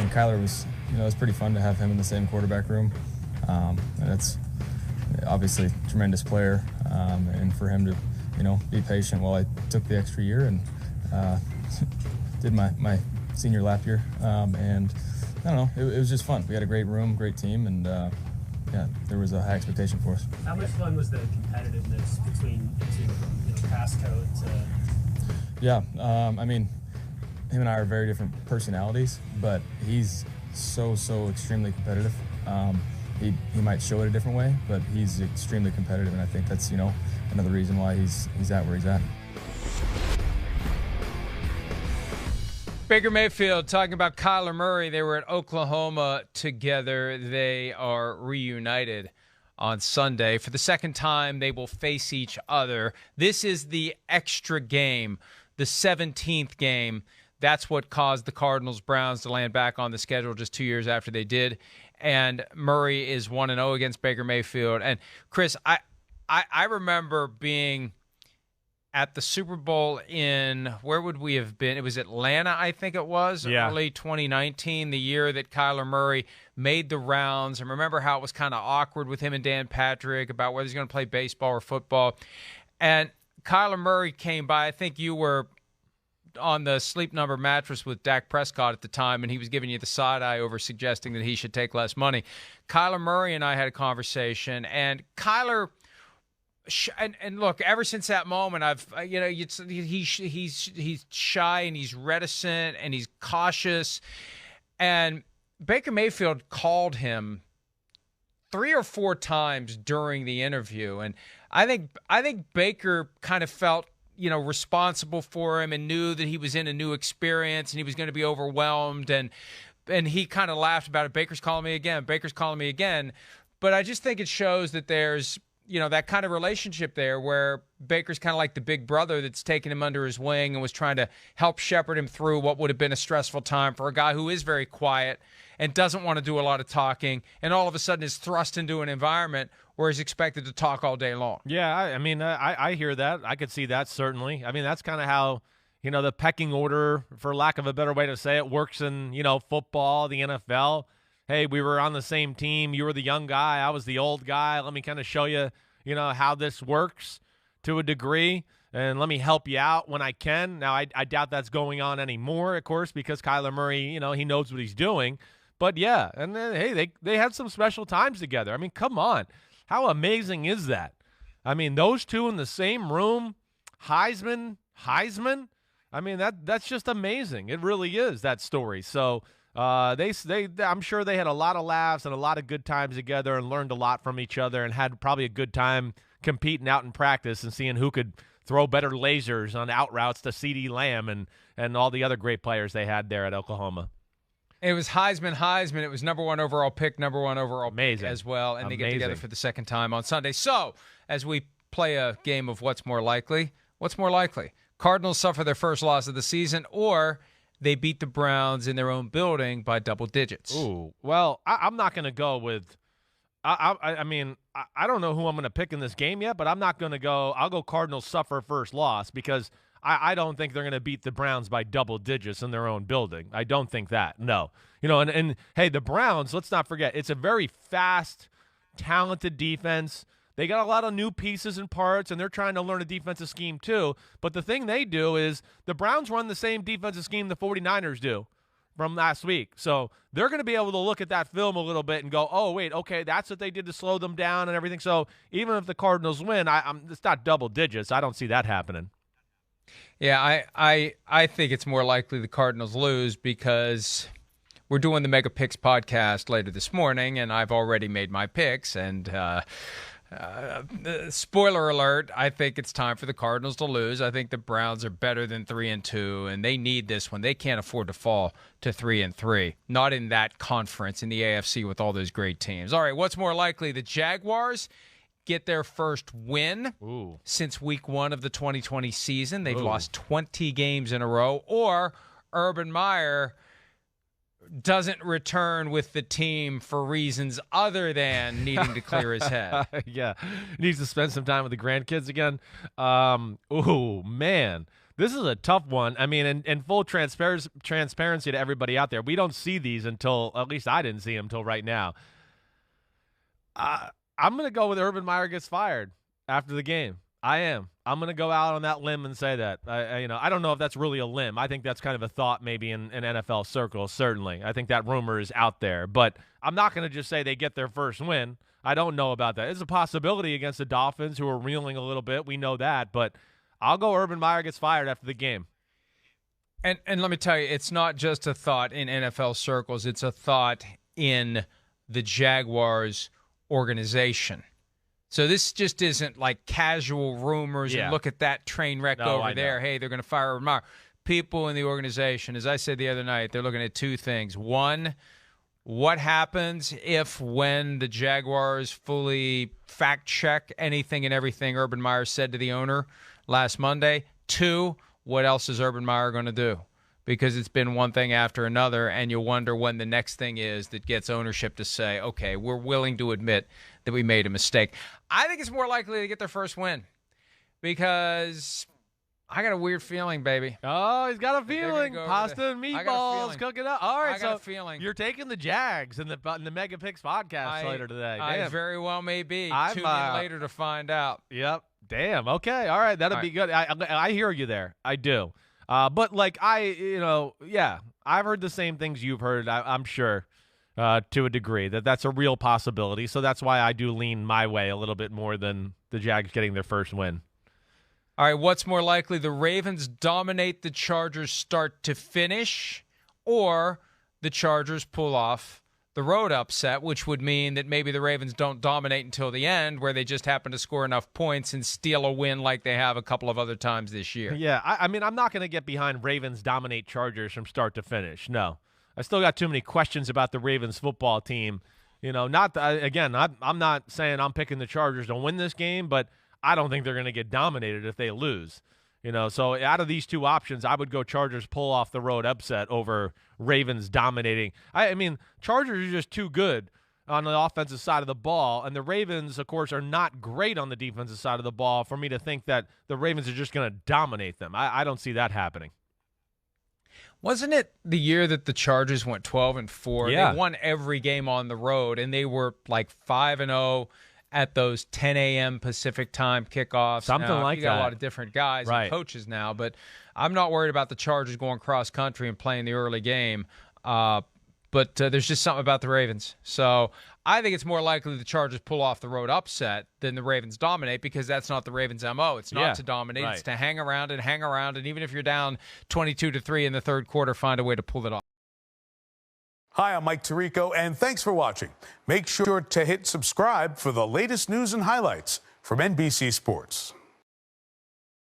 and Kyler was, it was pretty fun to have him in the same quarterback room. And it's obviously a tremendous player, and for him to, be patient while I took the extra year and did my senior lap year. And I don't know, it was just fun. We had a great room, great team, and there was a high expectation for us. How much fun was the competitiveness between the two, from passcode to? Yeah, him and I are very different personalities, but he's so extremely competitive. He might show it a different way, but he's extremely competitive, and I think that's another reason why he's at where he's at. Baker Mayfield talking about Kyler Murray. They were at Oklahoma together. They are reunited on Sunday. For the second time, they will face each other. This is the extra game, the 17th game. That's what caused the Cardinals-Browns to land back on the schedule just 2 years after they did. And Murray is 1-0 against Baker Mayfield. And, Chris, I remember being at the Super Bowl in, where would we have been? It was Atlanta, I think it was, early 2019, the year that Kyler Murray made the rounds. And remember how it was kind of awkward with him and Dan Patrick about whether he's going to play baseball or football. And Kyler Murray came by. I think you were on the Sleep Number mattress with Dak Prescott at the time, and he was giving you the side eye over suggesting that he should take less money. Kyler Murray and I had a conversation, and Kyler... And look, ever since that moment, he's shy and he's reticent and he's cautious. And Baker Mayfield called him 3 or 4 times during the interview, and I think Baker kind of felt responsible for him and knew that he was in a new experience and he was going to be overwhelmed, and he kind of laughed about it. Baker's calling me again. But I just think it shows that there's that kind of relationship there where Baker's kind of like the big brother that's taken him under his wing and was trying to help shepherd him through what would have been a stressful time for a guy who is very quiet and doesn't want to do a lot of talking, and all of a sudden is thrust into an environment where he's expected to talk all day long. Yeah, I hear that. I could see that, certainly. That's kind of how, the pecking order, for lack of a better way to say it, works in, football, the NFL. Hey, we were on the same team. You were the young guy. I was the old guy. Let me kind of show you, how this works to a degree, and let me help you out when I can. Now, I doubt that's going on anymore, of course, because Kyler Murray, he knows what he's doing. But, yeah, and then, hey, they had some special times together. Come on. How amazing is that? Those two in the same room, Heisman. That's just amazing. It really is, that story. So, I'm sure they had a lot of laughs and a lot of good times together and learned a lot from each other and had probably a good time competing out in practice and seeing who could throw better lasers on out routes to CeeDee Lamb and all the other great players they had there at Oklahoma. It was Heisman. It was number 1 overall pick Amazing. As well, and they get together for the second time on Sunday. So, as we play a game of what's more likely? Cardinals suffer their first loss of the season, or they beat the Browns in their own building by double digits. Ooh, well, I'm not going to go with I don't know who I'm going to pick in this game yet, but I'm not going to go. I'll go Cardinals suffer first loss because I don't think they're going to beat the Browns by double digits in their own building. I don't think that. No. And hey, the Browns, let's not forget, it's a very fast, talented defense. They got a lot of new pieces and parts, and they're trying to learn a defensive scheme too. But the thing they do is the Browns run the same defensive scheme the 49ers do from last week. So they're going to be able to look at that film a little bit and go, oh, wait, okay, that's what they did to slow them down and everything. So even if the Cardinals win, it's not double digits. I don't see that happening. Yeah, I think it's more likely the Cardinals lose because we're doing the Mega Picks podcast later this morning, and I've already made my picks, and spoiler alert, I think it's time for the Cardinals to lose. I think the Browns are better than 3-2, and they need this one. They can't afford to fall to 3-3. Not in that conference in the AFC with all those great teams. All right, what's more likely? The Jaguars get their first win since week 1 of the 2020 season. They've lost 20 games in a row. Or Urban Meyer doesn't return with the team for reasons other than needing to clear his head. Yeah, needs to spend some time with the grandkids again. Man, This is a tough one. I mean, in full transparency to everybody out there, we don't see these until, at least I didn't see them until right now. I'm going to go with Urban Meyer gets fired after the game. I am. I'm going to go out on that limb and say that. I don't know if that's really a limb. I think that's kind of a thought maybe in NFL circles, certainly. I think that rumor is out there. But I'm not going to just say they get their first win. I don't know about that. It's a possibility against the Dolphins, who are reeling a little bit. We know that. But I'll go Urban Meyer gets fired after the game. And let me tell you, it's not just a thought in NFL circles. It's a thought in the Jaguars organization. So this just isn't like casual rumors and look at that train wreck over there. Hey, they're going to fire Urban Meyer. People in the organization, as I said the other night, they're looking at two things. One, what happens if when the Jaguars fully fact-check anything and everything Urban Meyer said to the owner last Monday? Two, what else is Urban Meyer going to do? Because it's been one thing after another, and you wonder when the next thing is that gets ownership to say, okay, we're willing to admit that we made a mistake. I think it's more likely to get their first win because I got a weird feeling, baby. Oh, he's got a feeling. Pasta and meatballs cooking up. All right, I got a feeling. You're taking the Jags in the Mega Picks podcast later today. I very well may be. Tune in later to find out. Yep. Damn. Okay. All right. That'll be good. I hear you there. I do. But like I've heard the same things you've heard. I'm sure to a degree that's a real possibility. So that's why I do lean my way a little bit more than the Jags getting their first win. All right, what's more likely? The Ravens dominate the Chargers start to finish, or the Chargers pull off the road upset, which would mean that maybe the Ravens don't dominate until the end, where they just happen to score enough points and steal a win like they have a couple of other times this year. Yeah, I mean, I'm not going to get behind Ravens dominate Chargers from start to finish. No. I still got too many questions about the Ravens football team. I'm not saying I'm picking the Chargers to win this game, but I don't think they're going to get dominated if they lose. So out of these two options, I would go Chargers pull off the road upset over Ravens dominating. I mean, Chargers are just too good on the offensive side of the ball, and the Ravens, of course, are not great on the defensive side of the ball for me to think that the Ravens are just going to dominate them. I don't see that happening. Wasn't it the year that the Chargers went 12-4? Yeah. They won every game on the road, and they were like 5-0 at those 10 a.m. Pacific time kickoffs. Something like that. You got a lot of different guys and coaches now, but I'm not worried about the Chargers going cross-country and playing the early game. But there's just something about the Ravens. So I think it's more likely the Chargers pull off the road upset than the Ravens dominate, because that's not the Ravens' MO. It's not to dominate. Right. It's to hang around, and even if you're down 22-3 in the third quarter, find a way to pull it off. Hi, I'm Mike Tirico, and thanks for watching. Make sure to hit subscribe for the latest news and highlights from NBC Sports.